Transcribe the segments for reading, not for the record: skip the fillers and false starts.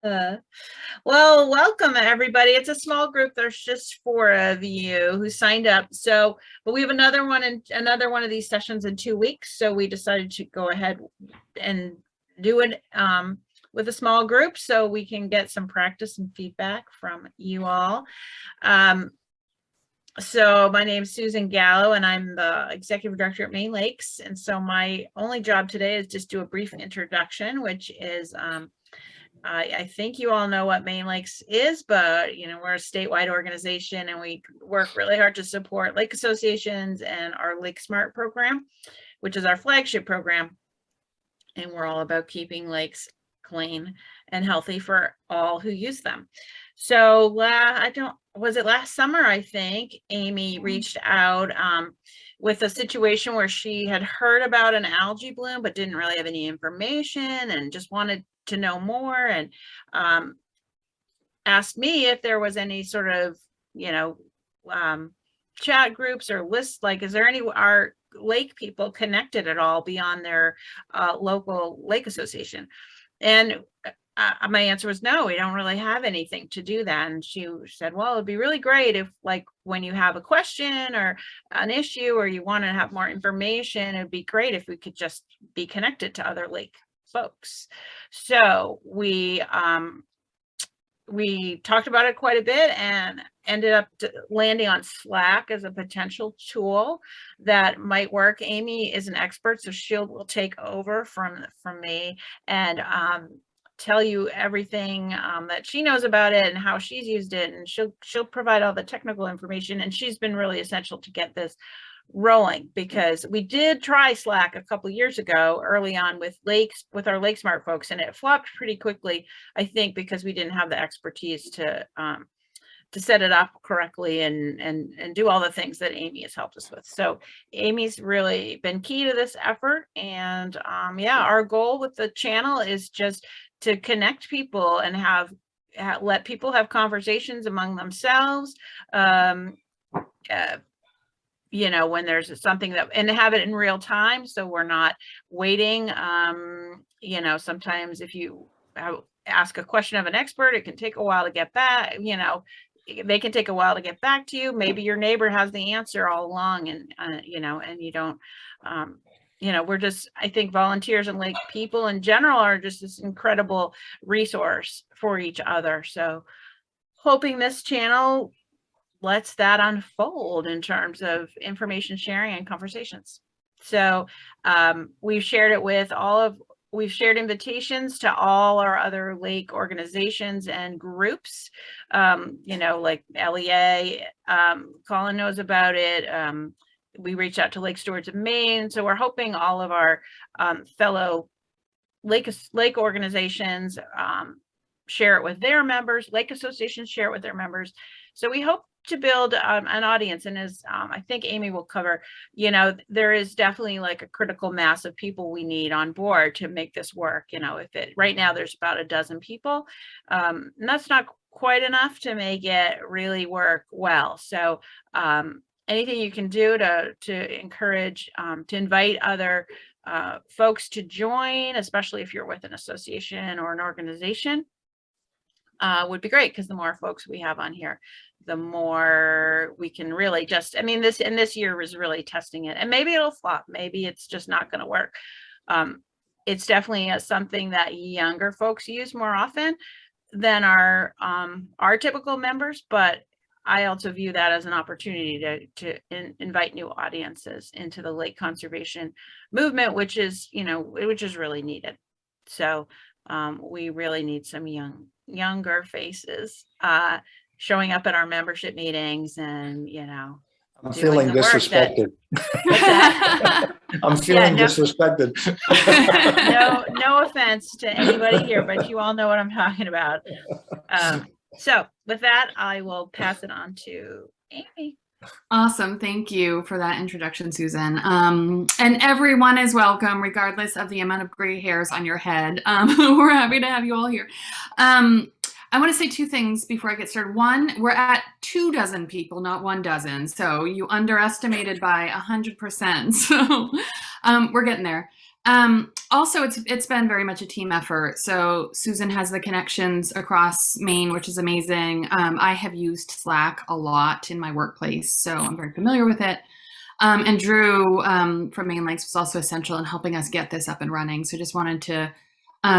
Uh, well, welcome everybody. It's a small group. There's just 4 of you who signed up. But we have another one of these sessions in 2 weeks. So we decided to go ahead and do it with a small group so we can get some practice and feedback from you all. So my name is Susan Gallo, and I'm the executive director at Maine Lakes. And so my only job today is just do a brief introduction, which is I think you all know what Maine Lakes is, but we're a statewide organization and we work really hard to support lake associations and our Lake Smart program, which is our flagship program. And we're all about keeping lakes clean and healthy for all who use them. So was it last summer, I think, Amy reached out with a situation where she had heard about an algae bloom, but didn't really have any information and just wanted to know more, and asked me if there was any sort of, chat groups or lists, like, is there are lake people connected at all beyond their local lake association? And my answer was no, we don't really have anything to do that. And she said, well, it'd be really great if, like, when you have a question or an issue or you want to have more information, it'd be great if we could just be connected to other lake folks. So we talked about it quite a bit and ended up landing on Slack as a potential tool that might work. Amy is an expert, so will take over from me and tell you everything that she knows about it and how she's used it, and she'll provide all the technical information. And she's been really essential to get this rolling, because we did try Slack a couple years ago early on with our Lake Smart folks, and it flopped pretty quickly, I think, because we didn't have the expertise to set it up correctly and do all the things that Amy has helped us with. So Amy's really been key to this effort. And our goal with the channel is just to connect people and let people have conversations among themselves. When there's something and have it in real time, so we're not waiting. Sometimes if you ask a question of an expert, it can take a while to get back. They can take a while to get back to you. Maybe your neighbor has the answer all along, and and you don't. I think volunteers and lake people in general are just this incredible resource for each other. So hoping this channel lets that unfold in terms of information sharing and conversations. So we've shared invitations to all our other lake organizations and groups, like LEA. Colin knows about it. We reached out to Lake Stewards of Maine. So we're hoping all of our fellow lake organizations share it with their members, lake associations share it with their members. So we hope to build an audience. And as I think Amy will cover, there is definitely like a critical mass of people we need on board to make this work. Right now there's about a dozen people, and that's not quite enough to make it really work well. So anything you can do to encourage, to invite other folks to join, especially if you're with an association or an organization, would be great, because the more folks we have on here, the more we can really this year was really testing it, and maybe it'll flop, maybe it's just not going to work. It's definitely something that younger folks use more often than our typical members, but I also view that as an opportunity to invite new audiences into the lake conservation movement, which is really needed. So we really need some younger faces showing up at our membership meetings, and I'm feeling disrespected. I'm feeling disrespected. No offense to anybody here, but you all know what I'm talking about. So with that, I will pass it on to Amy. Awesome. Thank you for that introduction, Susan. And everyone is welcome, regardless of the amount of gray hairs on your head. We're happy to have you all here. I want to say 2 things before I get started. One, we're at 24 people, not 12. So you underestimated by 100%. So we're getting there. Also, it's been very much a team effort. So Susan has the connections across Maine, which is amazing. I have used Slack a lot in my workplace, so I'm very familiar with it. And Drew from Maine Lakes was also essential in helping us get this up and running. So just wanted to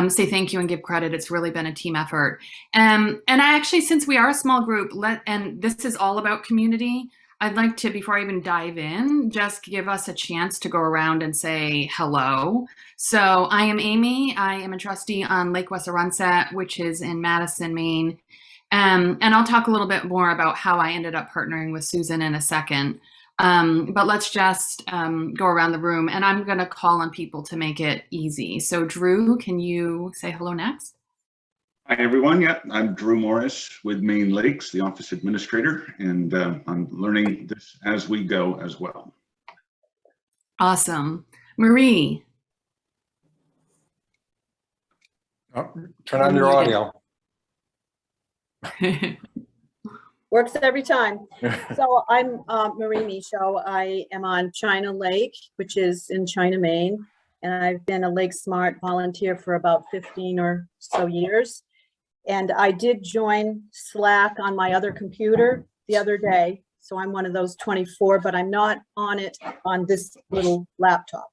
say thank you and give credit. It's really been a team effort. And I actually, since we are a small group, and this is all about community, I'd like to, before I even dive in, just give us a chance to go around and say hello. So I am Amy. I am a trustee on Lake Wessarunset, which is in Madison, Maine. And I'll talk a little bit more about how I ended up partnering with Susan in a second. But let's just go around the room, and I'm going to call on people to make it easy. So Drew, can you say hello next? Hi, everyone. Yeah, I'm Drew Morris with Maine Lakes, the office administrator, and I'm learning this as we go as well. Awesome. Marie. Oh, turn on your audio. Works every time. So I'm Marie Michaud. I am on China Lake, which is in China, Maine. And I've been a Lake Smart volunteer for about 15 or so years. And I did join Slack on my other computer the other day. So I'm one of those 24, but I'm not on it on this little laptop.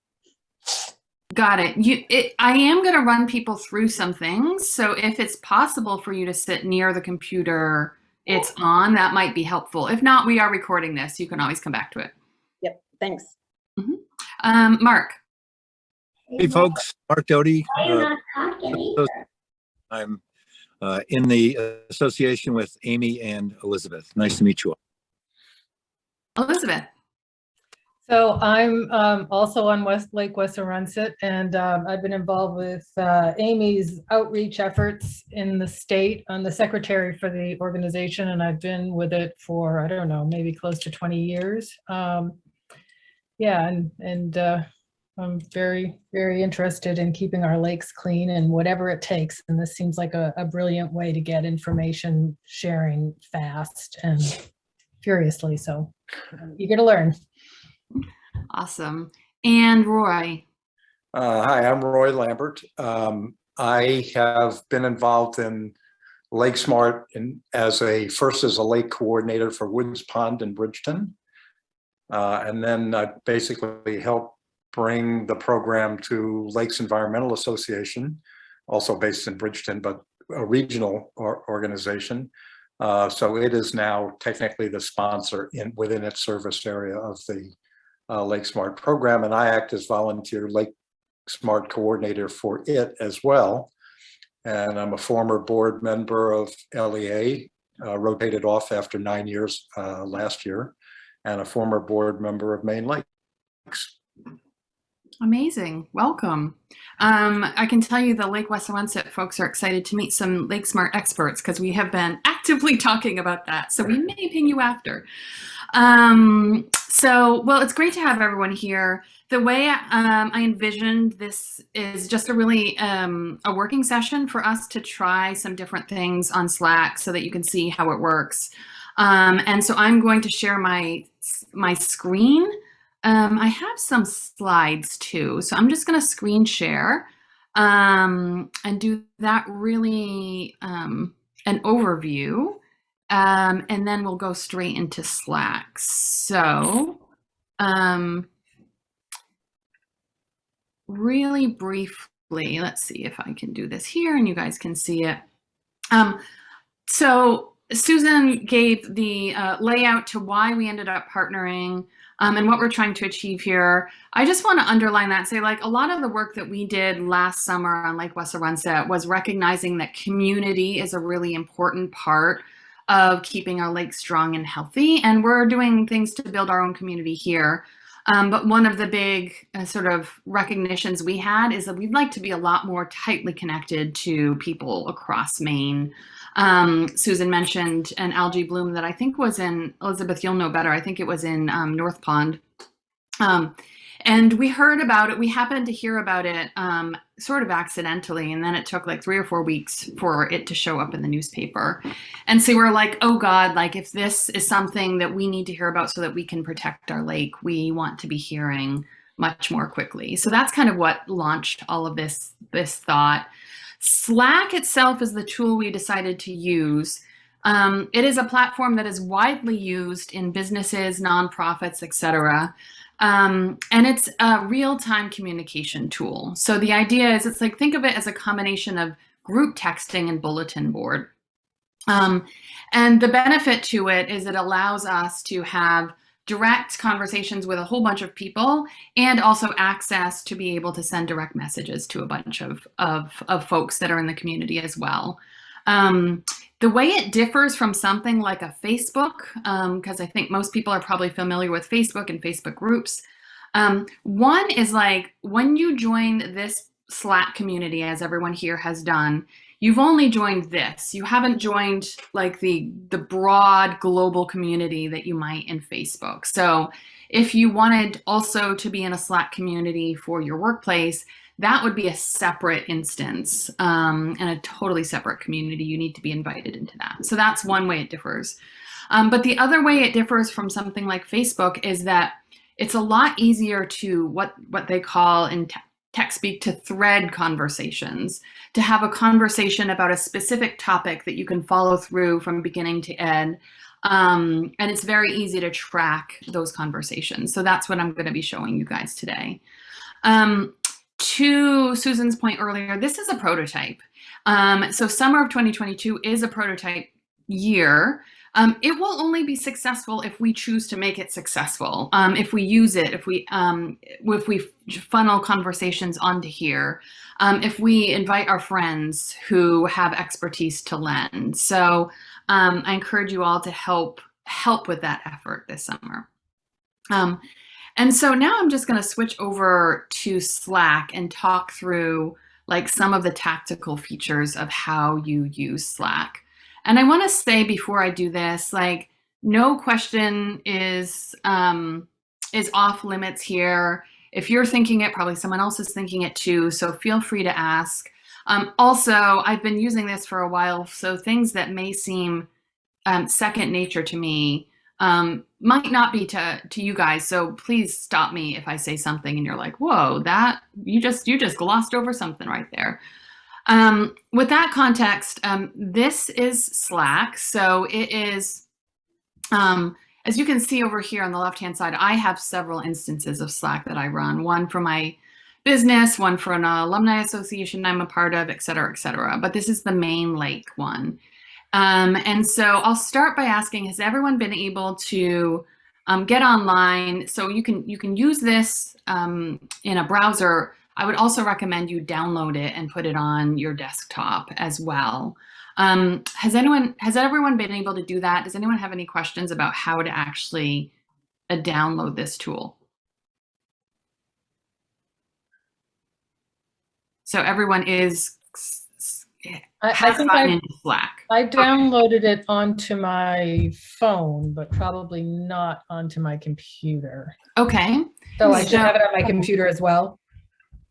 Got it. I am going to run people through some things. So if it's possible for you to sit near the computer it's on, that might be helpful. If not, we are recording this. You can always come back to it. Yep. Thanks. Mm-hmm. Mark. Hey folks, Mark Doty. I'm in the association with Amy and Elizabeth. Nice to meet you all. Elizabeth. So I'm also on Lake Wessarunset, and I've been involved with Amy's outreach efforts in the state. I'm the secretary for the organization, and I've been with it for, I don't know, maybe close to 20 years. Yeah, and I'm very, very interested in keeping our lakes clean and whatever it takes. And this seems like a brilliant way to get information sharing fast and furiously. So I'm eager to learn. Awesome. And Roy. Hi, I'm Roy Lambert. I have been involved in Lake Smart first as a lake coordinator for Woods Pond in Bridgeton. And then I basically helped bring the program to Lakes Environmental Association, also based in Bridgeton, but a regional organization. So it is now technically the sponsor within its service area of the Lake Smart program, and I act as volunteer Lake Smart coordinator for it as well. And I'm a former board member of LEA, rotated off after 9 years last year, and a former board member of Maine Lakes. Amazing. Welcome. I can tell you the Lake Wessarunset folks are excited to meet some Lake Smart experts because we have been actively talking about that. So we may ping you after. Well, it's great to have everyone here. The way I envisioned this is just a really a working session for us to try some different things on Slack so that you can see how it works. And so I'm going to share my screen. I have some slides too, so I'm just going to screen share and do that really an overview. And then we'll go straight into Slack. So really briefly, let's see if I can do this here and you guys can see it. So Susan gave the layout to why we ended up partnering and what we're trying to achieve here. I just want to underline that and say, like, a lot of the work that we did last summer on Lake Wessarunset was recognizing that community is a really important part of keeping our lakes strong and healthy. And we're doing things to build our own community here. But one of the big sort of recognitions we had is that we'd like to be a lot more tightly connected to people across Maine. Susan mentioned an algae bloom that I think was in, Elizabeth, you'll know better, I think it was in North Pond. And we heard about it, we happened to hear about it sort of accidentally, and then it took like 3 or 4 weeks for it to show up in the newspaper. And so we're like, oh God, like if this is something that we need to hear about so that we can protect our lake, we want to be hearing much more quickly. So that's kind of what launched all of this thought. Slack itself is the tool we decided to use. It is a platform that is widely used in businesses, nonprofits, etc. And it's a real-time communication tool. So the idea is, it's like, think of it as a combination of group texting and bulletin board. And the benefit to it is it allows us to have direct conversations with a whole bunch of people, and also access to be able to send direct messages to a bunch of folks that are in the community as well. The way it differs from something like a Facebook, because I think most people are probably familiar with Facebook and Facebook groups. One is like, when you join this Slack community, as everyone here has done, you've only joined this. You haven't joined like the broad global community that you might in Facebook. So if you wanted also to be in a Slack community for your workplace, that would be a separate instance and a totally separate community. You need to be invited into that. So that's one way it differs. But the other way it differs from something like Facebook is that it's a lot easier to what they call in tech speak to thread conversations, to have a conversation about a specific topic that you can follow through from beginning to end. And it's very easy to track those conversations. So that's what I'm going to be showing you guys today. To Susan's point earlier, this is a prototype. So summer of 2022 is a prototype year. It will only be successful if we choose to make it successful. If we use it, if we funnel conversations onto here, if we invite our friends who have expertise to lend. So I encourage you all to help with that effort this summer. And so now I'm just going to switch over to Slack and talk through like some of the tactical features of how you use Slack. And I want to say before I do this, like, no question is off limits here. If you're thinking it, probably someone else is thinking it too. So feel free to ask. Also, I've been using this for a while, so things that may seem second nature to me might not be to you guys. So please stop me if I say something and you're like, whoa, that you just glossed over something right there. With that context, this is Slack. So it is, as you can see over here on the left-hand side, I have several instances of Slack that I run. One for my business, one for an alumni association I'm a part of, et cetera, et cetera. But this is the Maine Lake one. And so I'll start by asking, has everyone been able to get online? So you can use this in a browser. I would also recommend you download it and put it on your desktop as well. Has everyone been able to do that? Does anyone have any questions about how to actually download this tool? So everyone has gotten into Slack. I downloaded it onto my phone, but probably not onto my computer. Okay. So I should have it on my computer as well.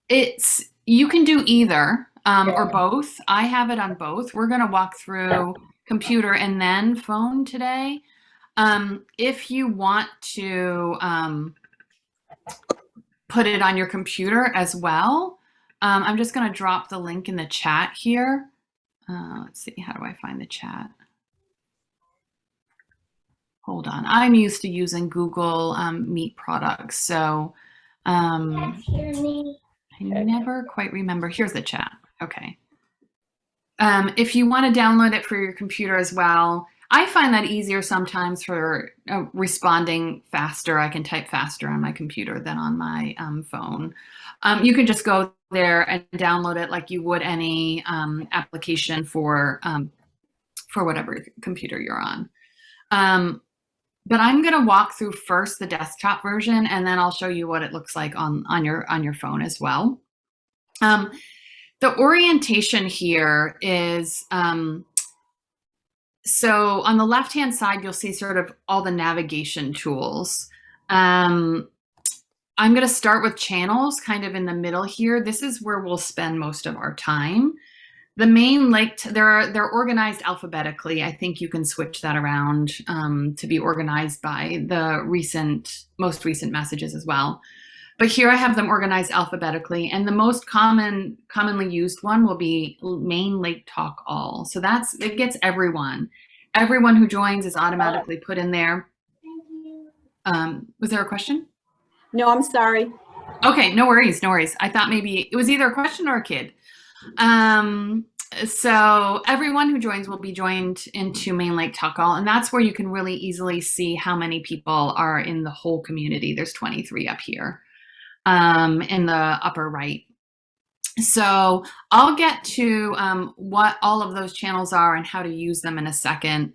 You can do either or both. I have it on both. We're going to walk through computer and then phone today. If you want to put it on your computer as well, I'm just going to drop the link in the chat here. Let's see, how do I find the chat? Hold on. I'm used to using Google Meet products, so I never quite remember. Here's the chat. Okay. If you want to download it for your computer as well, I find that easier sometimes for responding faster. I can type faster on my computer than on my phone. You can just go there and download it like you would any application for whatever computer you're on. But I'm going to walk through first the desktop version, and then I'll show you what it looks like on your phone as well. The orientation here is, so on the left-hand side, you'll see sort of all the navigation tools. I'm going to start with channels kind of in the middle here. This is where we'll spend most of our time. The Maine Lake, they're organized alphabetically. I think you can switch that around to be organized by the most recent messages as well. But here I have them organized alphabetically, and the most commonly used one will be Maine Lake Talk All. So it gets everyone. Everyone who joins is automatically put in there. Was there a question? No, I'm sorry. Okay, no worries, no worries. I thought maybe it was either a question or a kid. So everyone who joins will be joined into Maine Lake Talk All, and that's where you can really easily see how many people are in the whole community. There's 23 up here in the upper right. So I'll get to what all of those channels are and how to use them in a second.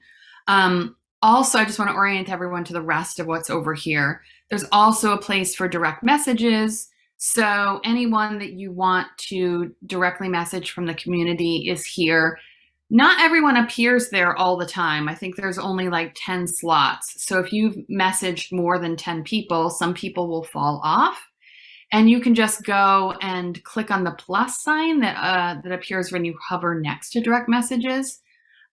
Also, I just want to orient everyone to the rest of what's over here. There's also a place for direct messages. So anyone that you want to directly message from the community is here. Not everyone appears there all the time. I think there's only like 10 slots. So if you've messaged more than 10 people, some people will fall off. And you can just go and click on the plus sign that appears when you hover next to direct messages.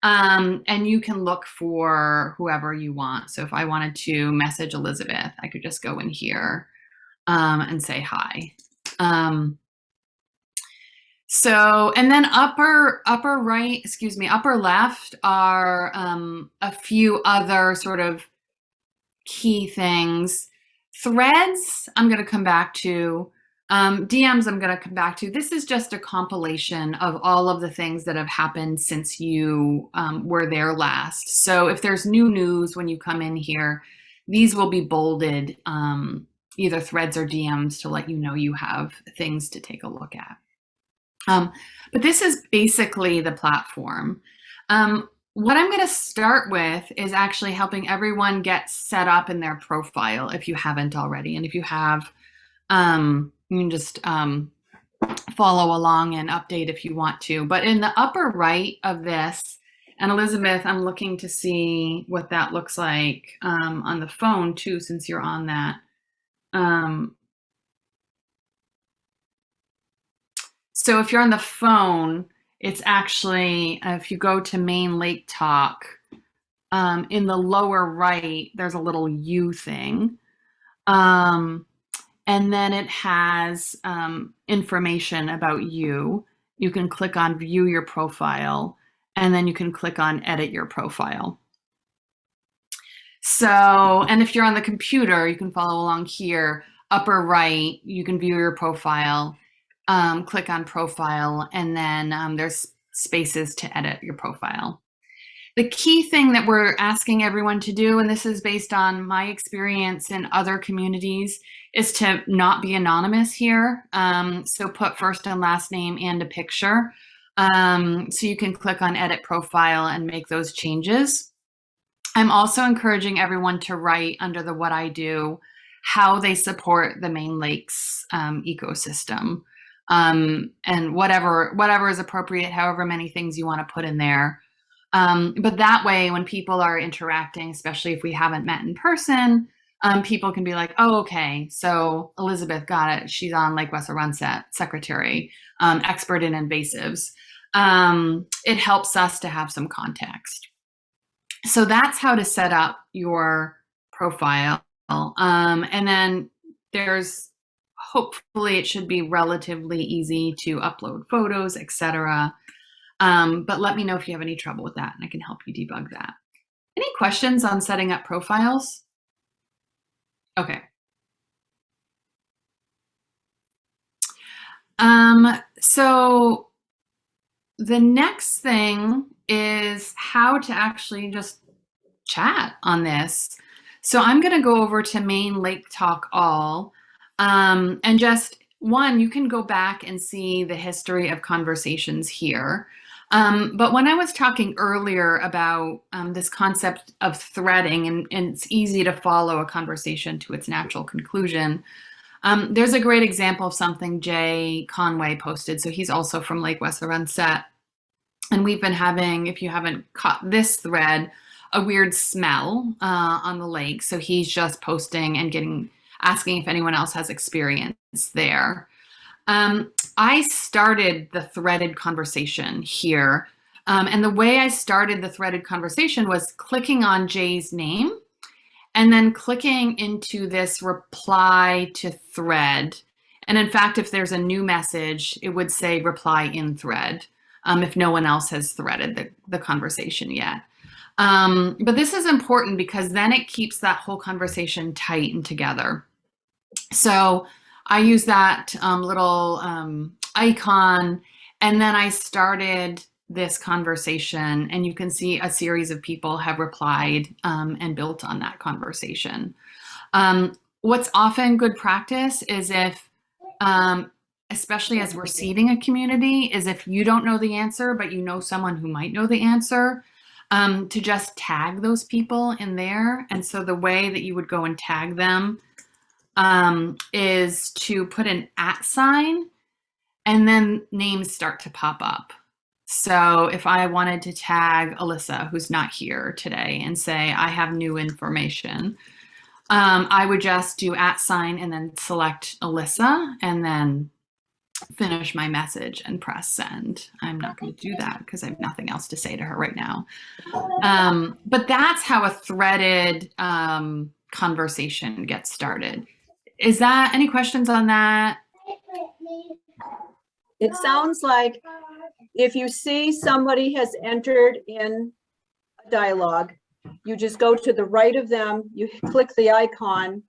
And you can look for whoever you want. So if I wanted to message Elizabeth, I could just go in here and say hi. And then upper left are a few other sort of key things. Threads, I'm going to come back to. DMs, I'm going to come back to. This is just a compilation of all of the things that have happened since you were there last. So if there's new news when you come in here, these will be bolded, either threads or DMs, to let you know you have things to take a look at. But this is basically the platform. What I'm going to start with is actually helping everyone get set up in their profile if you haven't already. And if you have, you can just follow along and update if you want to. But in the upper right of this, and Elizabeth, I'm looking to see what that looks like on the phone too, since you're on that. So if you're on the phone, it's actually, if you go to Maine Lake Talk, in the lower right, there's a little U thing. And then it has information about you. You can click on view your profile, and then you can click on edit your profile. So, and if you're on the computer, you can follow along here. Upper right, you can view your profile, click on profile, and then there's spaces to edit your profile. The key thing that we're asking everyone to do, and this is based on my experience in other communities, is to not be anonymous here. So put first and last name and a picture. So you can click on edit profile and make those changes. I'm also encouraging everyone to write under the what I do, how they support the Maine Lakes ecosystem. And whatever is appropriate, however many things you want to put in there. But that way, when people are interacting, especially if we haven't met in person, people can be like, oh, okay, so Elizabeth got it. She's on Lake Wessarunset, secretary, expert in invasives. It helps us to have some context. So that's how to set up your profile. And then hopefully it should be relatively easy to upload photos, etc. But let me know if you have any trouble with that, and I can help you debug that. Any questions on setting up profiles? Okay. So the next thing is how to actually just chat on this. So I'm going to go over to Maine Lake Talk All, and just you can go back and see the history of conversations here. But when I was talking earlier about this concept of threading, and it's easy to follow a conversation to its natural conclusion, there's a great example of something Jay Conway posted. So he's also from Lake Wessarunset. And we've been having, if you haven't caught this thread, a weird smell on the lake. So he's just posting and asking if anyone else has experience there. I started the threaded conversation here. And the way I started the threaded conversation was clicking on Jay's name and then clicking into this reply to thread. And in fact, if there's a new message, it would say reply in thread if no one else has threaded the conversation yet. But this is important because then it keeps that whole conversation tight and together. So I use that little icon, and then I started this conversation, and you can see a series of people have replied and built on that conversation. What's often good practice is if, especially as we're seeding a community, is if you don't know the answer, but you know someone who might know the answer, to just tag those people in there. And so the way that you would go and tag them is to put an @ sign, and then names start to pop up. So if I wanted to tag Alyssa, who's not here today, and say, I have new information, I would just do @ sign and then select Alyssa and then finish my message and press send. I'm not going to do that because I have nothing else to say to her right now. But that's how a threaded conversation gets started. Is that any questions on that? It sounds like if you see somebody has entered in a dialogue, you just go to the right of them, you click the icon,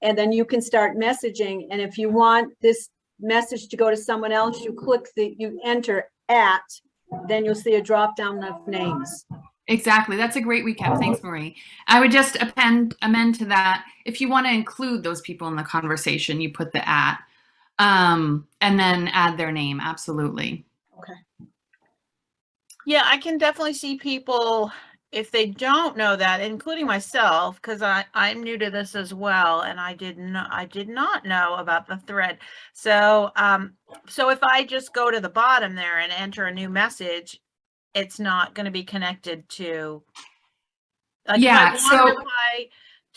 and then you can start messaging. And if you want this message to go to someone else, you enter @, then you'll see a drop down of names. Exactly. That's a great recap. Thanks, Marie. I would just amend to that. If you want to include those people in the conversation, you put the @ and then add their name. Absolutely. Okay. Yeah, I can definitely see people, if they don't know that, including myself, because I'm new to this as well, and I did not know about the thread. So so if I just go to the bottom there and enter a new message, it's not going to be connected to, like, Yeah, if I want to reply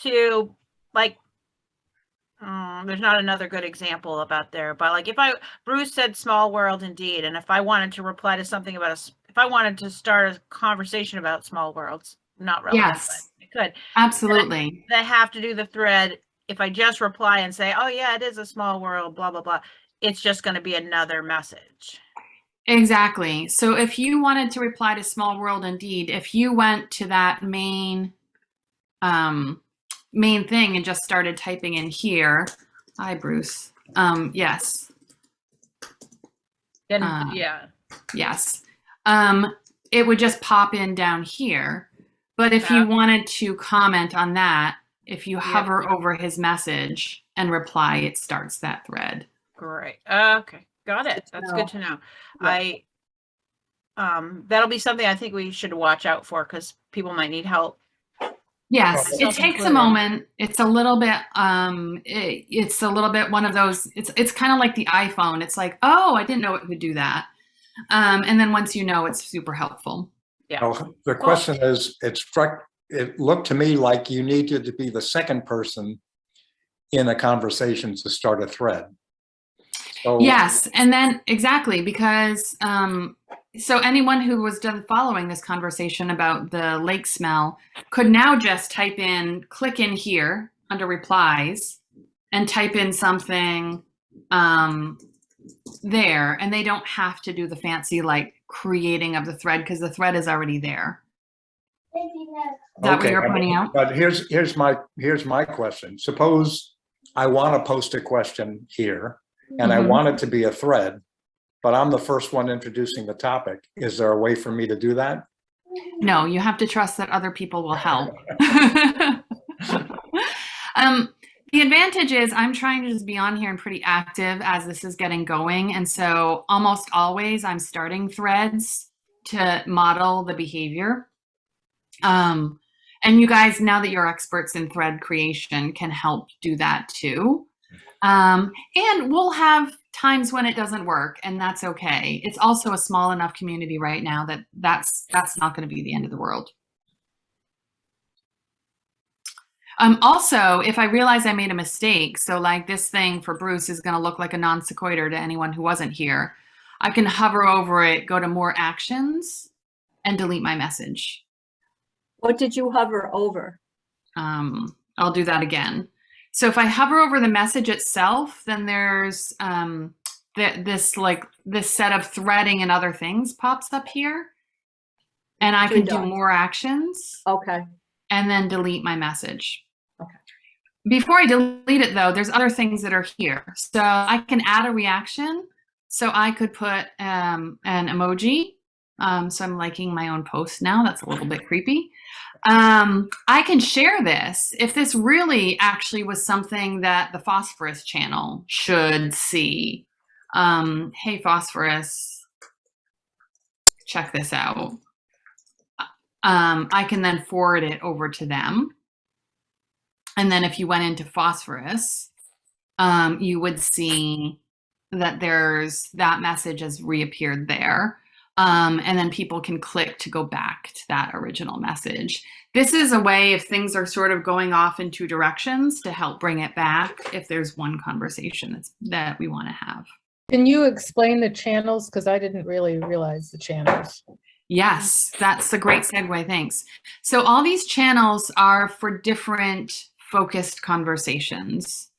to, like, there's not another good example about there, but like Bruce said small world indeed, and if I wanted to reply to something about if I wanted to start a conversation about small worlds, not relevant, yes, but I could. absolutely. They have to do the thread. If I just reply and say, oh yeah, it is a small world, blah, blah, blah, it's just going to be another message. Exactly. So if you wanted to reply to small world indeed, if you went to that main thing and just started typing in here, hi Bruce. Yes. Yeah. Yes. It would just pop in down here. But if you wanted to comment on that, if you hover over his message and reply, it starts that thread. Great. Okay. Got it. That's good to know. Yeah. That'll be something I think we should watch out for, because people might need help. Yes, it takes a moment. It's a little bit it's a little bit one of those, it's kind of like the iPhone. It's like, oh, I didn't know it could do that. And then once you know, it's super helpful. Yeah. Well, the question is, it looked to me like you needed to be the second person in a conversation to start a thread. So, yes, and then exactly, because so anyone who was done following this conversation about the lake smell could now just click in here under replies and type in something there, and they don't have to do the fancy like creating of the thread because the thread is already there. Is that what you're pointing out? But here's my question. Suppose I want to post a question here and I want it to be a thread, but I'm the first one introducing the topic. Is there a way for me to do that? No, you have to trust that other people will help. The advantage is I'm trying to just be on here and pretty active as this is getting going. And so almost always I'm starting threads to model the behavior. And you guys, now that you're experts in thread creation, can help do that too. And we'll have times when it doesn't work, and that's okay. It's also a small enough community right now that that's not going to be the end of the world. Also, if I realize I made a mistake, so like this thing for Bruce is going to look like a non sequitur to anyone who wasn't here, I can hover over it, go to more actions, and delete my message. What did you hover over? I'll do that again. So if I hover over the message itself, then there's this set of threading and other things pops up here. And I Three can do dots. more actions Okay. and then delete my message. Okay. Before I delete it though, there's other things that are here. So I can add a reaction. So I could put an emoji. So I'm liking my own post now. That's a little bit creepy. I can share this if this really actually was something that the Phosphorus channel should see. Hey, Phosphorus, check this out. I can then forward it over to them. And then if you went into Phosphorus, you would see that that message has reappeared there. And then people can click to go back to that original message. This is a way if things are sort of going off in two directions to help bring it back if there's one conversation that we want to have. Can you explain the channels? Because I didn't really realize the channels. Yes, that's a great segue, thanks. So all these channels are for different focused conversations.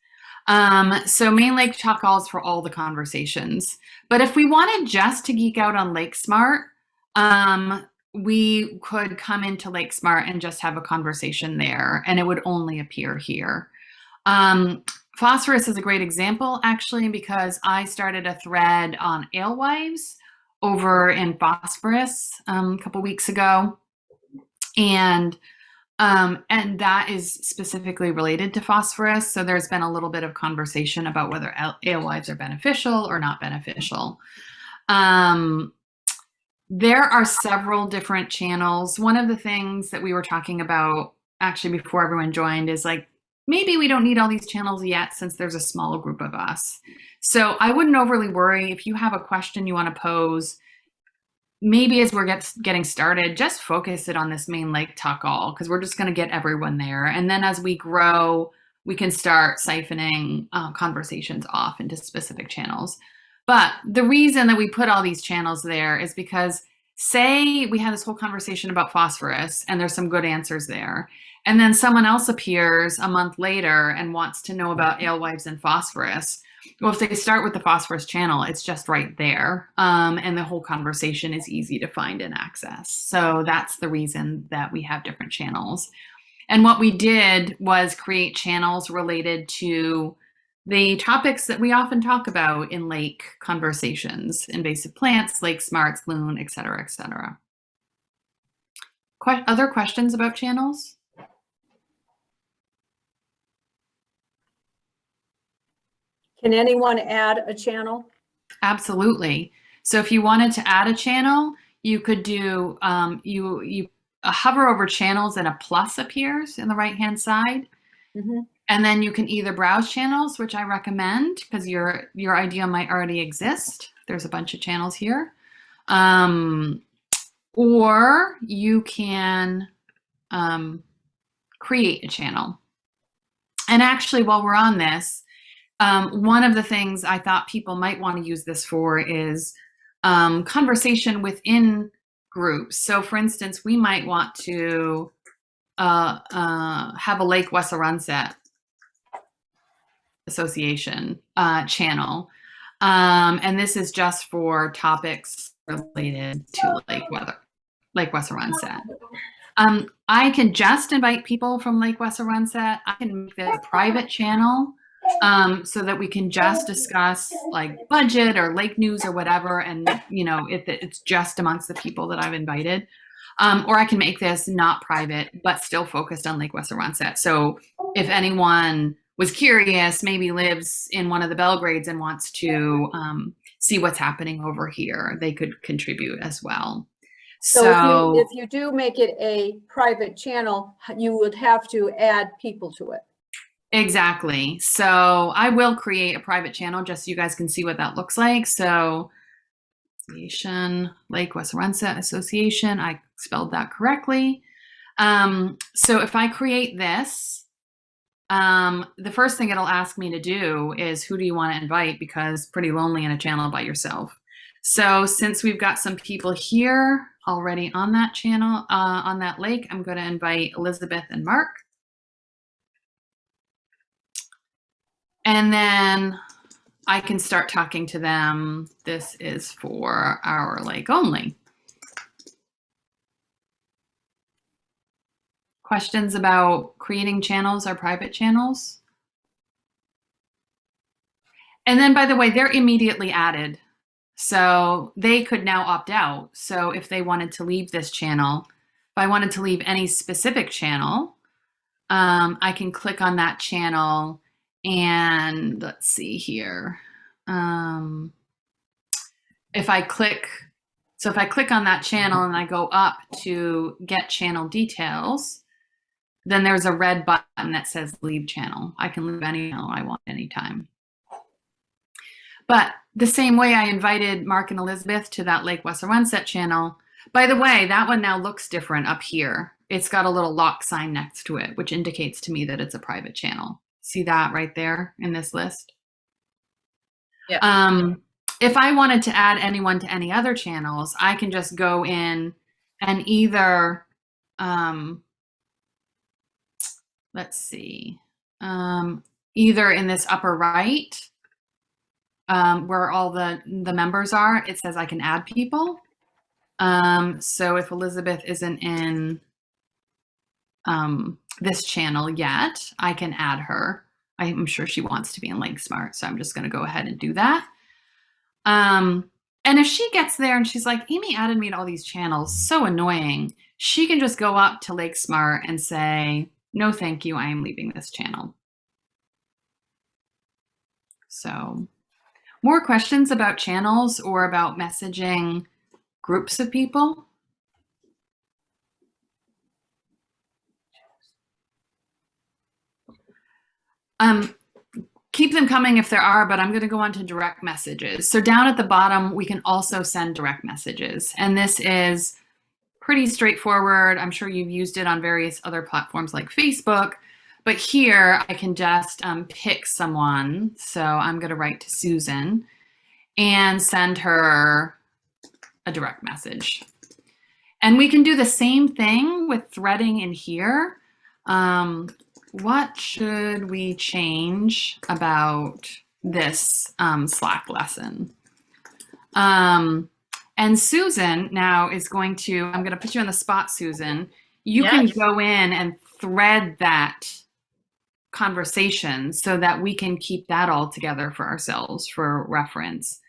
So Maine Lake Talk calls for all the conversations. But if we wanted just to geek out on Lake Smart, we could come into Lake Smart and just have a conversation there, and it would only appear here. Phosphorus is a great example, actually, because I started a thread on alewives over in Phosphorus a couple weeks ago, and that is specifically related to phosphorus. So there's been a little bit of conversation about whether alewives are beneficial or not beneficial. There are several different channels. One of the things that we were talking about actually before everyone joined is like, maybe we don't need all these channels yet since there's a small group of us. So I wouldn't overly worry. If you have a question you want to pose, maybe as we're getting started, just focus it on this Maine Lake Talk all, because we're just going to get everyone there. And then as we grow, we can start siphoning conversations off into specific channels. But the reason that we put all these channels there is because say we had this whole conversation about phosphorus and there's some good answers there. And then someone else appears a month later and wants to know about alewives and phosphorus. Well, if they start with the phosphorus channel, it's just right there. And the whole conversation is easy to find and access. So that's the reason that we have different channels. And what we did was create channels related to the topics that we often talk about in lake conversations: invasive plants, lake smarts, loon, et cetera, et cetera. Other questions about channels? Can anyone add a channel? Absolutely. So if you wanted to add a channel, you could do, you hover over channels and a plus appears in the right-hand side. Mm-hmm. And then you can either browse channels, which I recommend because your idea might already exist. There's a bunch of channels here. Or you can create a channel. And actually, while we're on this, one of the things I thought people might want to use this for is conversation within groups. So for instance, we might want to have a Lake Wessarunset Association channel. And this is just for topics related to Lake Wessarunset. I can just invite people from Lake Wessarunset. I can make this a private channel so that we can just discuss like budget or lake news or whatever. And, you know, if it's just amongst the people that I've invited. Or I can make this not private, but still focused on Lake Wessarunset. So if anyone was curious, maybe lives in one of the Belgrades and wants to see what's happening over here, they could contribute as well. So if you do make it a private channel, you would have to add people to it. Exactly. So I will create a private channel just so you guys can see what that looks like. So Lake Wessarunset Association, I spelled that correctly. So if I create this, the first thing it'll ask me to do is who do you want to invite, because pretty lonely in a channel by yourself. So since we've got some people here already on that channel, on that lake, I'm going to invite Elizabeth and Mark. And then I can start talking to them. This is for our lake only. Questions about creating channels or private channels? And then, by the way, they're immediately added. So they could now opt out. So if they wanted to leave this channel, if I wanted to leave any specific channel, I can click on that channel and let's see here. If I click on that channel and I go up to get channel details, then there's a red button that says leave channel. I can leave any channel I want anytime. But the same way I invited Mark and Elizabeth to that Lake Wessarunset channel, by the way, that one now looks different up here. It's got a little lock sign next to it, which indicates to me that it's a private channel. See that right there in this list? Yeah. If I wanted to add anyone to any other channels, I can just go in and either, let's see, either in this upper right, where all the members are, it says I can add people. So if Elizabeth isn't in this channel yet, I can add her. I'm sure she wants to be in Lake Smart, so I'm just going to go ahead and do that. And if she gets there and she's like, Amy added me to all these channels, so annoying, she can just go up to Lake Smart and say, no, thank you, I am leaving this channel. So more questions about channels or about messaging groups of people? Keep them coming if there are, but I'm going to go on to direct messages. So down at the bottom, we can also send direct messages. And this is pretty straightforward. I'm sure you've used it on various other platforms like Facebook, but here I can just pick someone. So I'm going to write to Susan and send her a direct message. And we can do the same thing with threading in here. What should we change about this Slack lesson? And Susan now is going to, I'm going to put you on the spot, Susan. You can go in and thread that conversation so that we can keep that all together for ourselves for reference.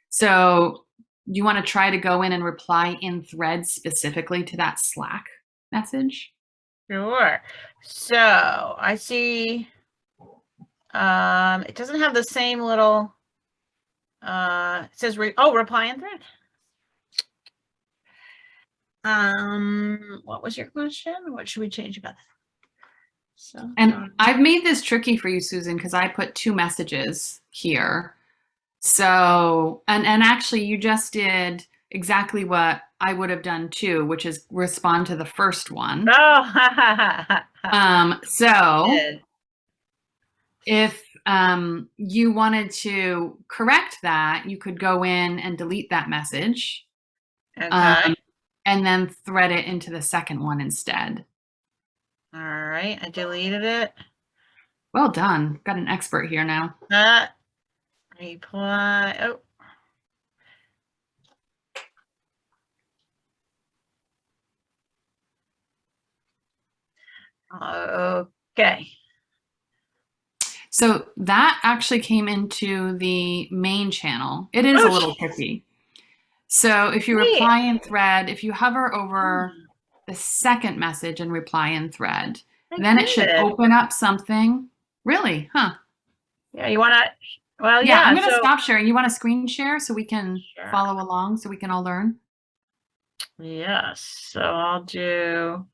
So you want to try to go in and reply in thread specifically to that Slack message? Sure. So I see it doesn't have the same little it says reply in thread. What was your question? What should we change about that? So and I've made this tricky for you, Susan, because I put 2 messages here. So and actually you just did exactly what I would have done too, which is respond to the first one. So if you wanted to correct that, you could go in and delete that message. Okay. And then thread it into the second one instead. All right, I deleted it. Well done. Got an expert here now. Reply. Okay. So that actually came into the main channel. It is a little tricky. So if you reply in thread, if you hover over the second message and reply in thread, then it should open up something. Really? Huh? Yeah, you want to, well, yeah, I'm going to stop sharing. You want to screen share so we can Sure. follow along, so we can all learn? Yes, so I'll do.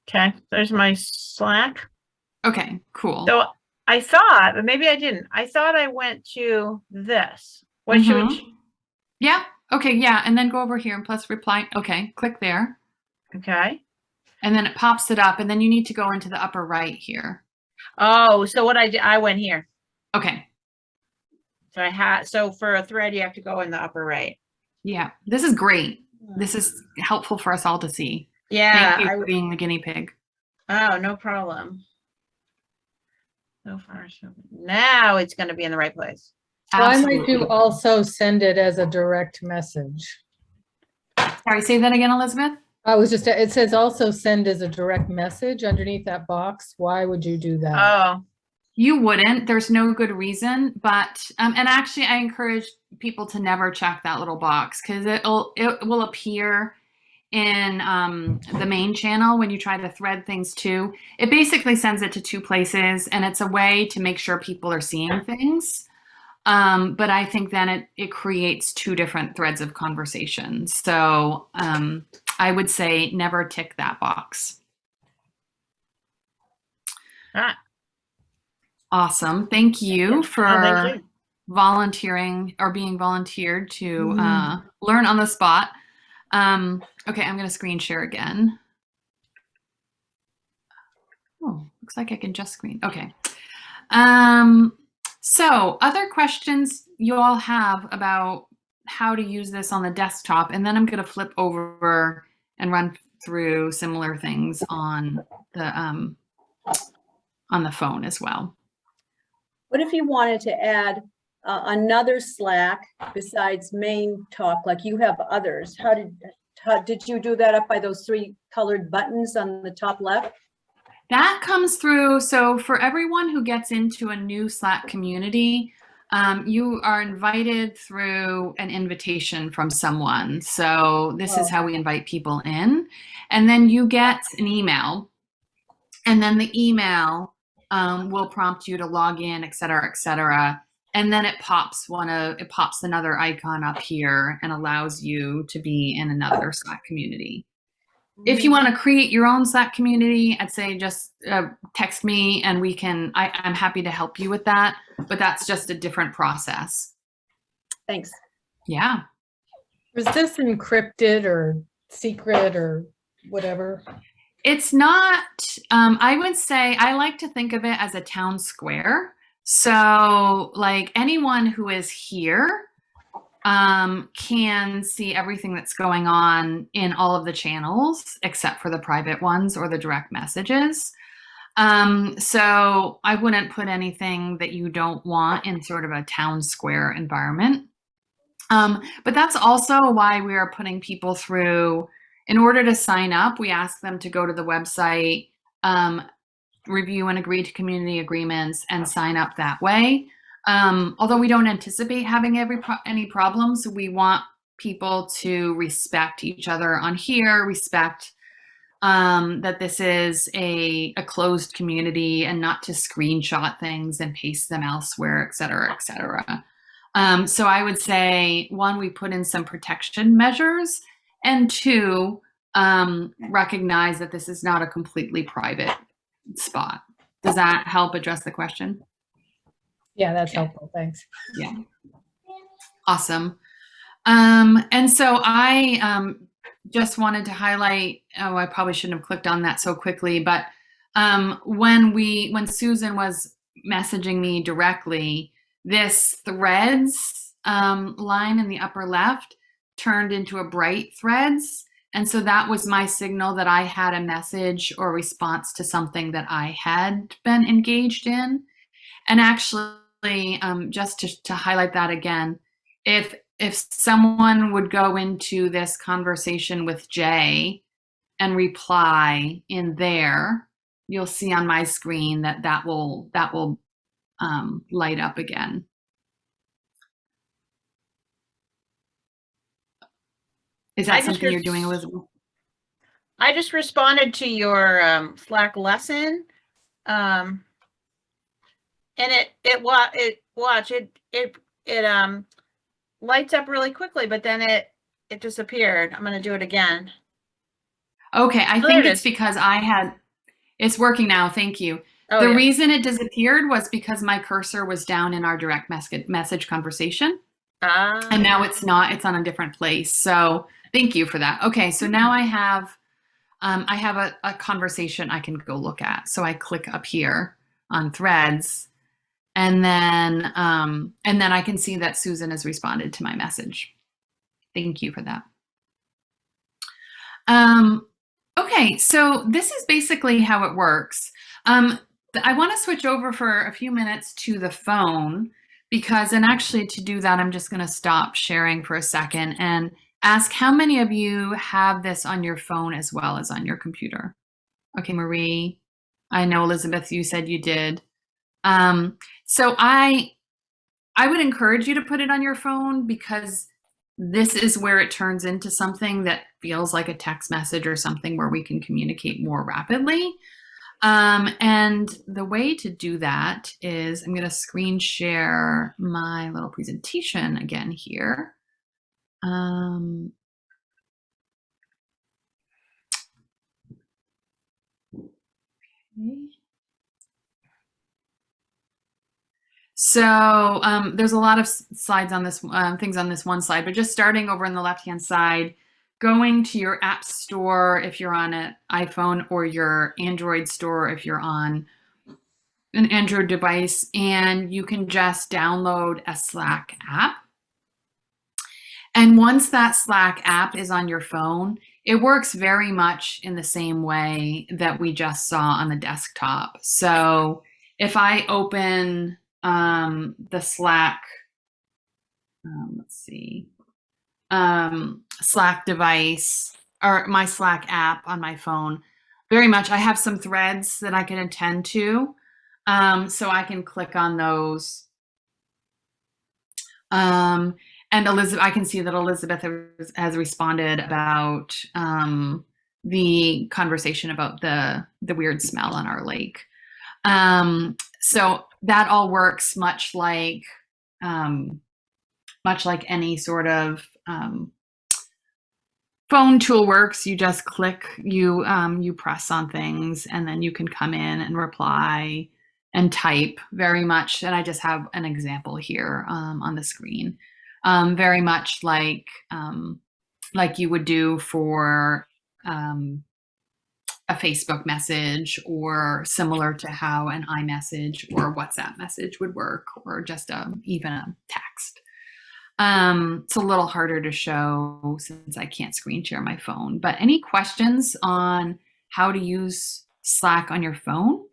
Okay, there's my Slack. Okay, cool. So I thought, but maybe I didn't. I thought I went to this. What should we? Yeah. Okay. Yeah. And then go over here and plus reply. Okay. Click there. Okay. And then it pops it up, and then you need to go into the upper right here. Oh, so what I did, I went here. Okay. So for a thread, you have to go in the upper right. Yeah. This is great. This is helpful for us all to see. Yeah. Thank you for being the guinea pig. Oh, no problem. So far, so now it's going to be in the right place. Why might Absolutely. you also send it as a direct message? Sorry, say that again, Elizabeth. It says also send as a direct message underneath that box. Why would you do that? Oh, You wouldn't. There's no good reason, but and actually, I encourage people to never check that little box because it will appear in the main channel when you try to thread things too. It basically sends it to two places, and it's a way to make sure people are seeing things. But I think then it creates two different threads of conversation. So I would say never tick that box. ah, Awesome. Thank you for oh, thank you. volunteering or being volunteered to learn on the spot. Okay, I'm going to screen share again. Oh, looks like I can just screen. Okay. So other questions you all have about how to use this on the desktop, and then I'm going to flip over and run through similar things on the phone as well. What if you wanted to add another Slack besides Maine Talk, like you have others? How did you do that up by those 3 colored buttons on the top left? That comes through. So for everyone who gets into a new Slack community, you are invited through an invitation from someone. So this is how we invite people in. And then you get an email. And then the email will prompt you to log in, et cetera, et cetera. And then it pops another icon up here and allows you to be in another Slack community. If you want to create your own Slack community, I'd say just text me and I'm happy to help you with that, but that's just a different process. Thanks. Yeah. Is this encrypted or secret or whatever? It's not, I would say, I like to think of it as a town square. So like anyone who is here can see everything that's going on in all of the channels except for the private ones or the direct messages. So I wouldn't put anything that you don't want in sort of a town square environment. But that's also why we are putting people through, in order to sign up, we ask them to go to the website, review and agree to community agreements and sign up that way. Although we don't anticipate having any problems, we want people to respect each other on here, respect that this is a closed community and not to screenshot things and paste them elsewhere, et cetera, et cetera. So I would say, 1, we put in some protection measures, and 2, recognize that this is not a completely private spot. Does that help address the question? Yeah, that's helpful. Thanks. Yeah. Awesome. And so I just wanted to highlight, I probably shouldn't have clicked on that so quickly, but when Susan was messaging me directly, this threads line in the upper left turned into a bright threads. And so that was my signal that I had a message or response to something that I had been engaged in. And actually, just to highlight that again, if someone would go into this conversation with Jay and reply in there, you'll see on my screen that will light up again. Is that something you're doing, Elizabeth? I just responded to your Slack lesson, and it lights up really quickly, but then it disappeared. I'm going to do it again. Okay, I Oh, think there it it's is. because it's working now. Thank you. Oh, The yeah. reason it disappeared was because my cursor was down in our direct message conversation. And now it's not, it's on a different place. So thank you for that. Okay, so now I have a conversation I can go look at. So I click up here on threads, and then I can see that Susan has responded to my message. Thank you for that. Okay, so this is basically how it works. I want to switch over for a few minutes to the phone because, and actually to do that, I'm just going to stop sharing for a second and ask how many of you have this on your phone as well as on your computer? Okay, Marie, I know Elizabeth, you said you did. So I would encourage you to put it on your phone because this is where it turns into something that feels like a text message or something where we can communicate more rapidly. And the way to do that is I'm going to screen share my little presentation again here. Okay. So there's a lot of slides on this, things on this one slide, but just starting over on the left-hand side, going to your app store if you're on an iPhone or your Android store if you're on an Android device, and you can just download a Slack app. And once that Slack app is on your phone, it works very much in the same way that we just saw on the desktop. So if I open the Slack, let's see, Slack device or my Slack app on my phone, very much I have some threads that I can attend to. So I can click on those. And Elizabeth, I can see that Elizabeth has responded about the conversation about the weird smell on our lake. So that all works much like any sort of phone tool works. You just click, you press on things, and then you can come in and reply and type very much. And I just have an example here on the screen, very much like you would do for a Facebook message, or similar to how an iMessage or a WhatsApp message would work, or just even a text. It's a little harder to show since I can't screen share my phone, but any questions on how to use Slack on your phone?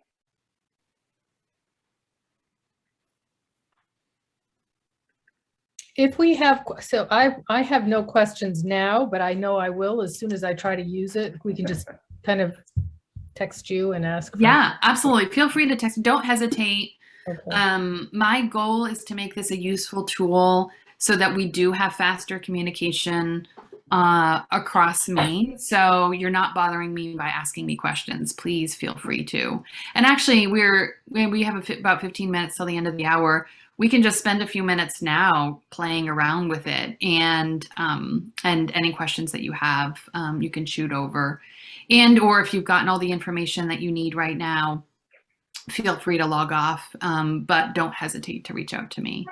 If we have, so I have no questions now, but I know I will as soon as I try to use it. We can just kind of text you and ask. Yeah, absolutely. Feel free to text. Don't hesitate. Okay. My goal is to make this a useful tool so that we do have faster communication across Maine. So you're not bothering me by asking me questions. Please feel free to. And actually, we have about 15 minutes till the end of the hour. We can just spend a few minutes now playing around with it, and any questions that you have, you can shoot over. And or if you've gotten all the information that you need right now, feel free to log off, but don't hesitate to reach out to me.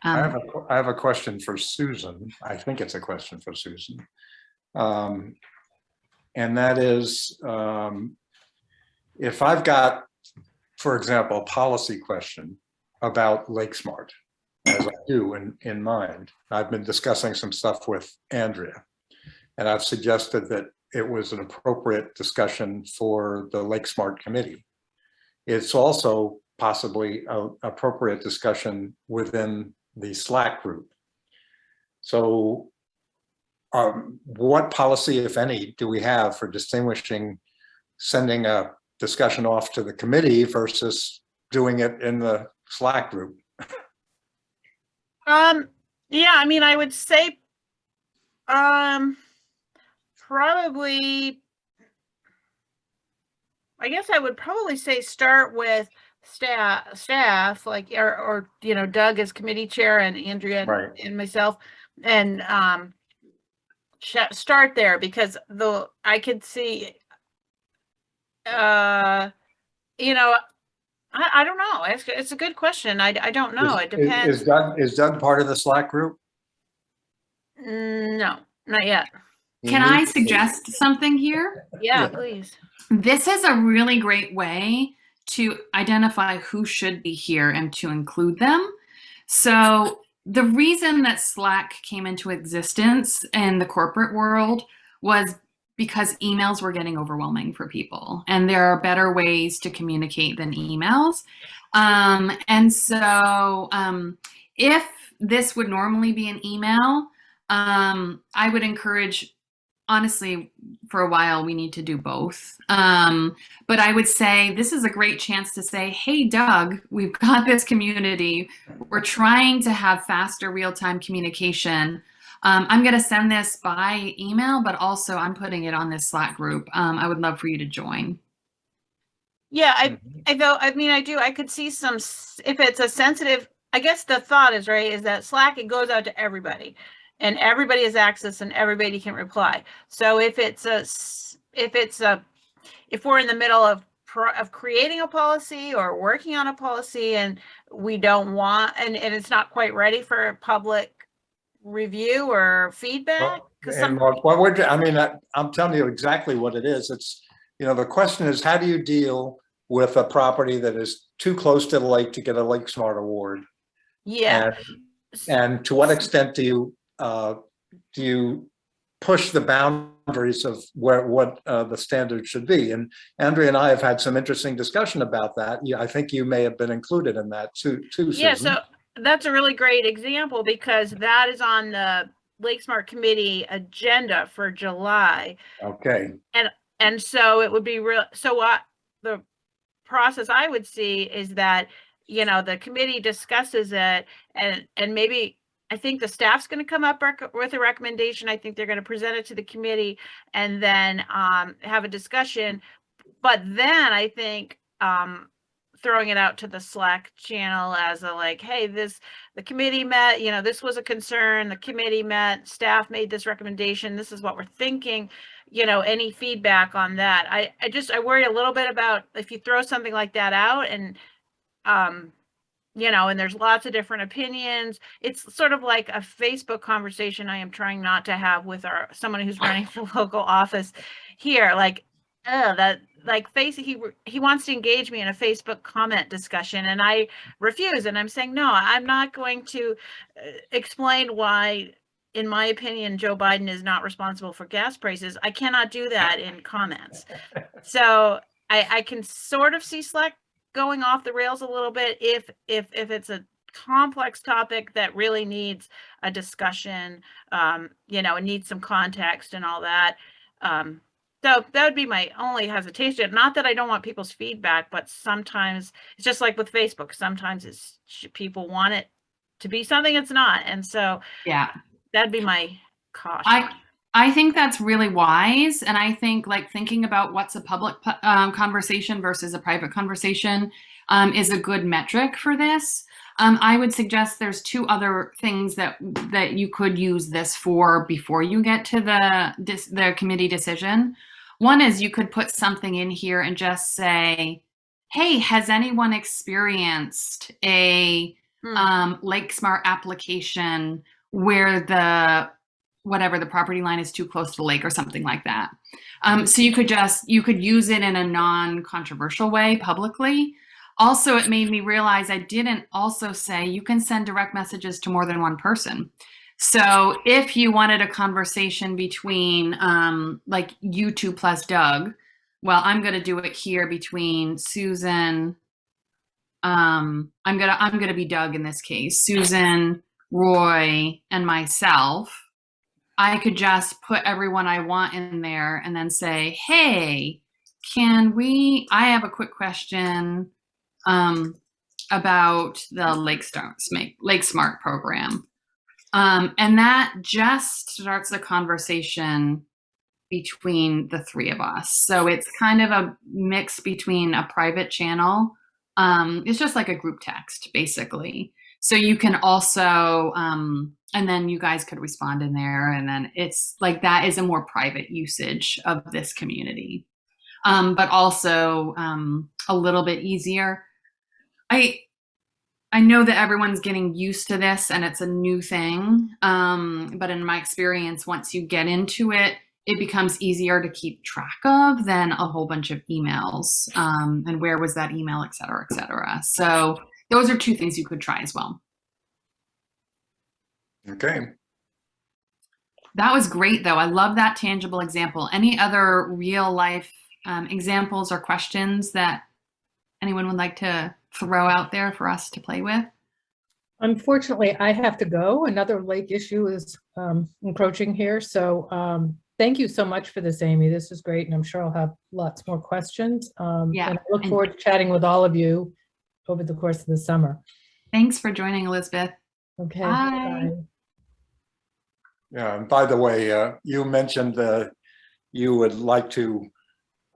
I have a question for Susan. I think it's a question for Susan. And that is, if I've got, for example, a policy question about Lake Smart, as I do in mind, I've been discussing some stuff with Andrea, and I've suggested that it was an appropriate discussion for the Lake Smart committee. It's also possibly an appropriate discussion within the Slack group. So what policy, if any, do we have for distinguishing sending a discussion off to the committee versus doing it in the Slack group? Yeah, I mean, I would say probably, I guess I would probably say start with staff, like, or you know, Doug as committee chair and Andrea Right. and myself, and start there, because I could see, you know, I don't know. It's a good question. I don't know. It depends. Is Doug part of the Slack group? No, not yet. Can I suggest something here? Yeah, Yeah. please. This is a really great way to identify who should be here and to include them. So the reason that Slack came into existence in the corporate world was because emails were getting overwhelming for people, and there are better ways to communicate than emails. And so if this would normally be an email, I would encourage, honestly, for a while, we need to do both. But I would say this is a great chance to say, hey, Doug, we've got this community. We're trying to have faster real-time communication. I'm going to send this by email, but also I'm putting it on this Slack group. I would love for you to join. Yeah, I could see some, if it's a sensitive, I guess the thought is, right, is that Slack, it goes out to everybody and everybody has access and everybody can reply. So if we're in the middle of creating a policy or working on a policy and we don't want, and it's not quite ready for public review or feedback. I'm telling you exactly what it is. It's, the question is, how do you deal with a property that is too close to the lake to get a Lake Smart award? Yeah. And to what extent do you push the boundaries of what the standards should be? And Andrea and I have had some interesting discussion about that. I think you may have been included in that too, Susan. Yeah, so that's a really great example because that is on the Lake Smart Committee agenda for July. Okay. And so it would be real. So what the process I would see is that, the committee discusses it and maybe I think the staff's going to come up with a recommendation. I think they're going to present it to the committee and then have a discussion. But then I think throwing it out to the Slack channel as a hey, the committee met, this was a concern, the committee met, staff made this recommendation, this is what we're thinking, any feedback on that. I worry a little bit about if you throw something like that out and and there's lots of different opinions. It's sort of like a Facebook conversation I am trying not to have with someone who's running for local office here. He wants to engage me in a Facebook comment discussion and I refuse. And I'm saying, no, I'm not going to explain why, in my opinion, Joe Biden is not responsible for gas prices. I cannot do that in comments. So I can sort of see Slack going off the rails a little bit if it's a complex topic that really needs a discussion, and needs some context and all that. So that would be my only hesitation. Not that I don't want people's feedback, but sometimes it's just like with Facebook. Sometimes people want it to be something it's not. And so yeah, that'd be my caution. I think that's really wise. And I think thinking about what's a public conversation versus a private conversation is a good metric for this. I would suggest there's two other things that you could use this for before you get to the committee decision. One is you could put something in here and just say, hey, has anyone experienced a Lake Smart application where the property line is too close to the lake or something like that. So you could use it in a non-controversial way publicly. Also, it made me realize I didn't also say you can send direct messages to more than one person. So if you wanted a conversation between you two plus Doug, well, I'm going to do it here between Susan. I'm going to be Doug in this case, Susan, Roy, and myself. I could just put everyone I want in there and then say, hey, I have a quick question about the Lake Smart program. And that just starts a conversation between the three of us. So it's kind of a mix between a private channel. It's just like a group text, basically. So you can also, and then you guys could respond in there. And then it's that is a more private usage of this community, but also a little bit easier. I know that everyone's getting used to this and it's a new thing. But in my experience, once you get into it, it becomes easier to keep track of than a whole bunch of emails. And where was that email, et cetera, et cetera. So those are two things you could try as well. Okay. That was great, though. I love that tangible example. Any other real life examples or questions that anyone would like to throw out there for us to play with? Unfortunately, I have to go. Another lake issue is encroaching here. So thank you so much for this, Amy. This is great. And I'm sure I'll have lots more questions. Yeah, And I look and- forward to chatting with all of you over the course of the summer. Thanks for joining, Elizabeth. Okay. Bye. Bye. Yeah, and by the way, you mentioned that you would like to,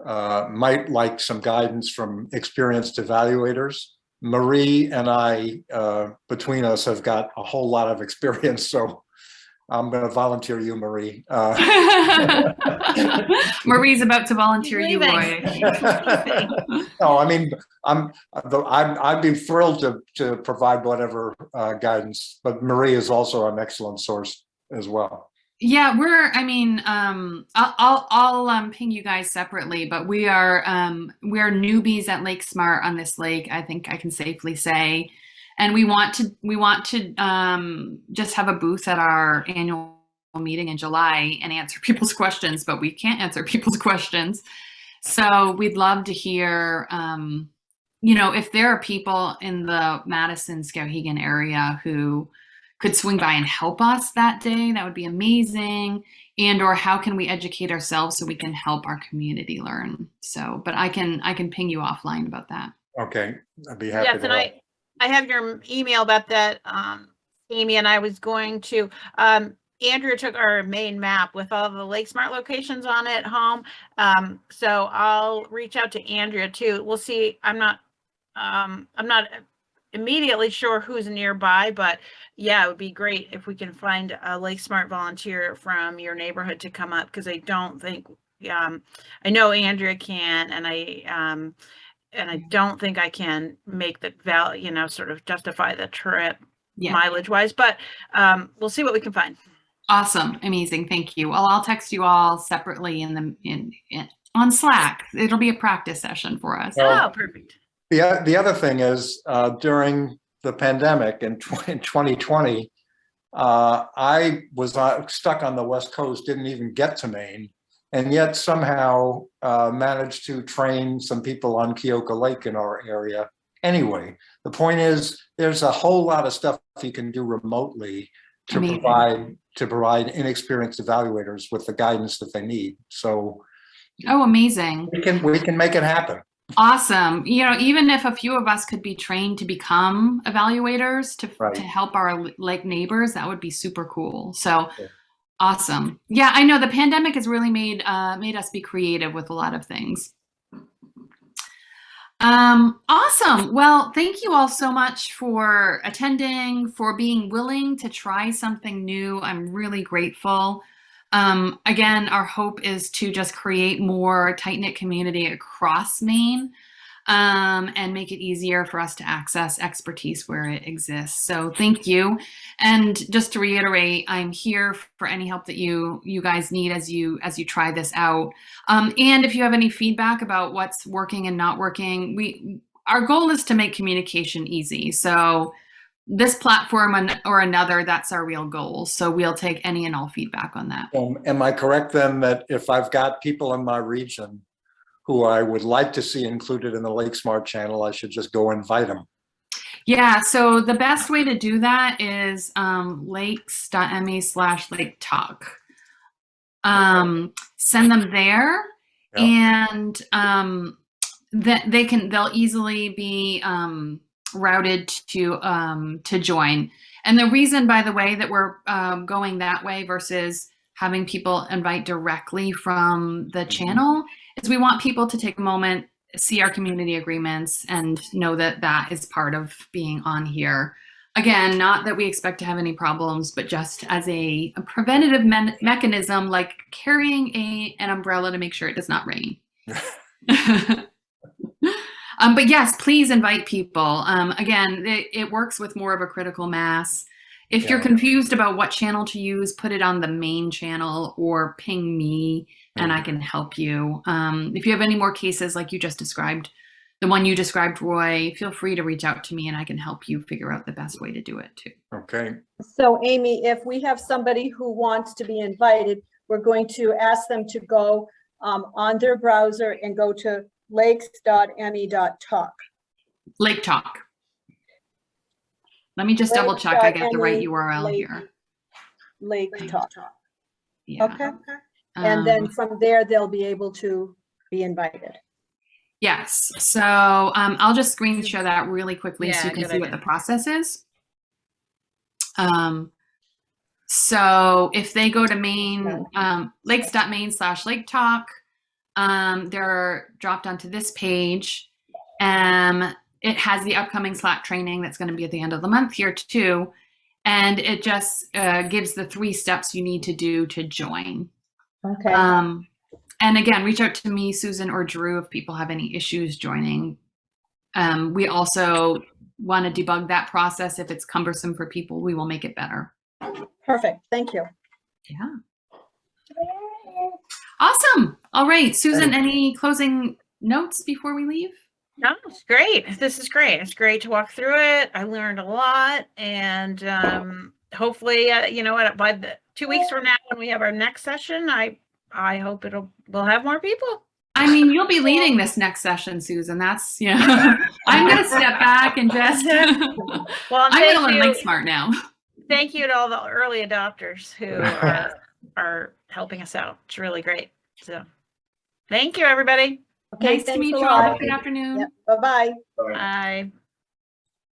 might like some guidance from experienced evaluators. Marie and I, between us, have got a whole lot of experience, so I'm going to volunteer you, Marie. Marie's about to volunteer you, Leaving. Roy. No, I mean, I'd be thrilled to provide whatever guidance, but Marie is also an excellent source as well. Yeah, I'll ping you guys separately, but we are newbies at Lake Smart on this lake, I think I can safely say. And we want to just have a booth at our annual meeting in July and answer people's questions, but we can't answer people's questions. So we'd love to hear, if there are people in the Madison Skowhegan area who could swing by and help us that day, that would be amazing. And or how can we educate ourselves so we can help our community learn? So, but I can ping you offline about that. Okay, I'd be happy Yes, to and help. I have your email about that, Amy, and I was going to, Andrew took our main map with all the Lake Smart locations on it home. So I'll reach out to Andrea too. We'll see. I'm not immediately sure who's nearby, but yeah, it would be great if we can find a Lake Smart volunteer from your neighborhood to come up, because I don't think, I know Andrea can, and I don't think I can make the sort of justify the trip mileage wise, but we'll see what we can find. Awesome. Amazing. Thank you. Well, I'll text you all separately on Slack. It'll be a practice session for us. Well, Oh, perfect. the other thing is, during the pandemic in 2020, I was stuck on the West Coast, didn't even get to Maine, and yet somehow managed to train some people on Keoka Lake in our area. Anyway, the point is, there's a whole lot of stuff you can do remotely to provide inexperienced evaluators with the guidance that they need. So, oh, amazing! We can make it happen. Awesome. Even if a few of us could be trained to become evaluators to help our lake neighbors, that would be super cool. So. Yeah. Awesome. Yeah, I know the pandemic has really made us be creative with a lot of things. Awesome. Well, thank you all so much for attending, for being willing to try something new. I'm really grateful. Again, our hope is to just create more tight-knit community across Maine, and make it easier for us to access expertise where it exists. So thank you. And just to reiterate, I'm here for any help that you guys need as you try this out. And if you have any feedback about what's working and not working, our goal is to make communication easy. So this platform or another, that's our real goal. So we'll take any and all feedback on that. Am I correct then that if I've got people in my region who I would like to see included in the Lake Smart channel, I should just go invite them? Yeah, so the best way to do that is lakes.me/Lake Talk. Send them there, and they'll easily be routed to join. And the reason, by the way, that we're going that way versus having people invite directly from the channel is we want people to take a moment, see our community agreements, and know that that is part of being on here. Again, not that we expect to have any problems, but just as a preventative mechanism, like carrying an umbrella to make sure it does not rain. But yes, please invite people. Again, it works with more of a critical mass. If you're confused about what channel to use, put it on the main channel or ping me and I can help you. If you have any more cases like you just described, the one you described, Roy, feel free to reach out to me and I can help you figure out the best way to do it too. Okay, So Amy, if we have somebody who wants to be invited, we're going to ask them to go on their browser and go to lakes.me.talk. Lake Talk. Let me just double check I get the right URL Lake- here. Lake Talk, Yeah. okay? And then Um, from there, they'll be able to be invited. yes. So I'll just screen share that really quickly so Yeah, you can good see what idea. the process is. So if they go to Maine, lakes.maine/Lake Talk, they're dropped onto this page. It has the upcoming Slack training that's going to be at the end of the month here too. And it just gives the 3 steps you need to do to join. Okay, And again, reach out to me, Susan, or Drew if people have any issues joining. We also want to debug that process. If it's cumbersome for people, we will make it better. perfect, thank you. Yeah. Awesome. All right, Susan, any closing notes before we leave? No, it's great. This is great. It's great to walk through it. I learned a lot, and hopefully, you know what? By the 2 weeks from now, when we have our next session, I hope we'll have more people. I mean, you'll be leading this next session, Susan. That's, yeah. I'm going to step back and just, Well, I'm going to learn thank Link you. Smart now. Thank you to all the early adopters who are helping us out. It's really great. So, thank you, everybody. Okay, Nice to thanks meet a you all. lot. Good afternoon. Yep, bye-bye. Bye.